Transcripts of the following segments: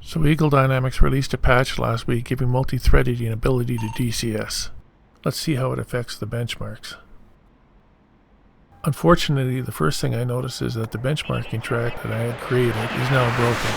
So Eagle Dynamics released a patch last week giving multi-threading ability to DCS. Let's see how it affects the benchmarks. Unfortunately, the first thing I notice is that the benchmarking track that I had created is now broken.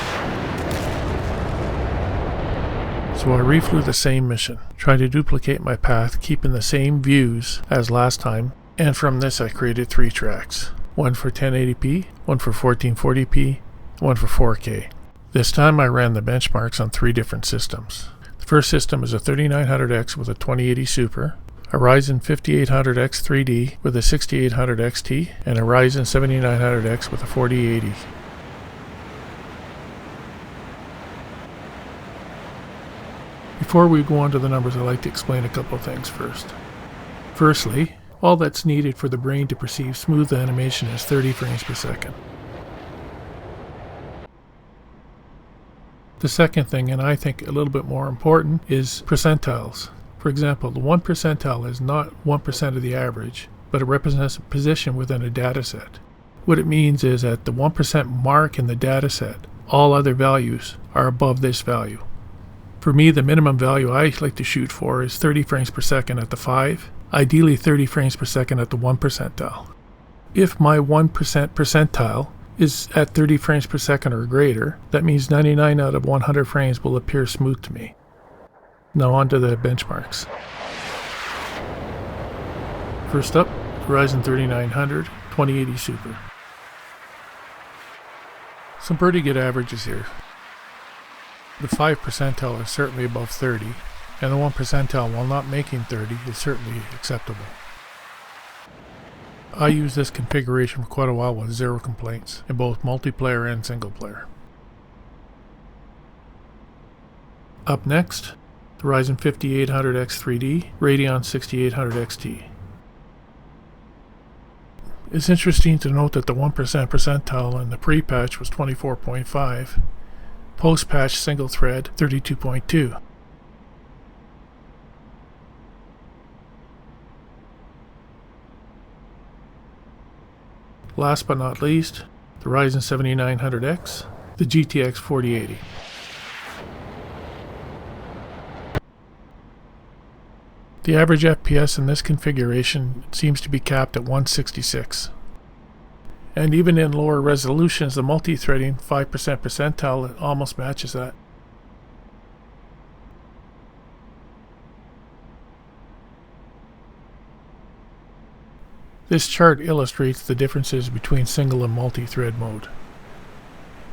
So I reflew the same mission, trying to duplicate my path, keeping the same views as last time, and from this I created 3 tracks. One for 1080p, one for 1440p, one for 4K. This time I ran the benchmarks on 3 different systems. The first system is a 3900X with a 2080 Super, a Ryzen 5800X 3D with a 6800 XT, and a Ryzen 7900X with a 4080. Before we go on to the numbers, I'd like to explain a couple of things first. Firstly, all that's needed for the brain to perceive smooth animation is 30 frames per second. The second thing, and I think a little bit more important, is percentiles. For example, the 1 percentile is not 1% of the average, but it represents a position within a dataset. What it means is at the 1% mark in the dataset, all other values are above this value. For me, the minimum value I like to shoot for is 30 frames per second at the 5, ideally 30 frames per second at the 1 percentile. If my 1% percentile is at 30 frames per second or greater, that means 99 out of 100 frames will appear smooth to me. Now on to the benchmarks. First up, Ryzen 3900 2080 Super. Some pretty good averages here. The 5 percentile is certainly above 30, and the 1 percentile, while not making 30, is certainly acceptable. I used this configuration for quite a while with 0 complaints in both multiplayer and single player. Up next, the Ryzen 5800X 3D, Radeon 6800 XT. It's interesting to note that the 1% percentile in the pre-patch was 24.5, post-patch single thread 32.2. Last but not least, the Ryzen 7900X, the GTX 4080. The average FPS in this configuration seems to be capped at 166. And even in lower resolutions, the multi-threading 5% percentile almost matches that. This chart illustrates the differences between single and multi-thread mode.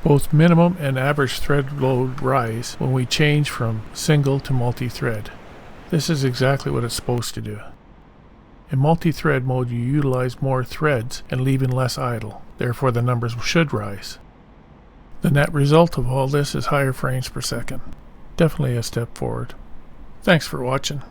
Both minimum and average thread load rise when we change from single to multi-thread. This is exactly what it's supposed to do. In multi-thread mode, you utilize more threads and leaving less idle. Therefore, the numbers should rise. The net result of all this is higher frames per second. Definitely a step forward. Thanks for watching.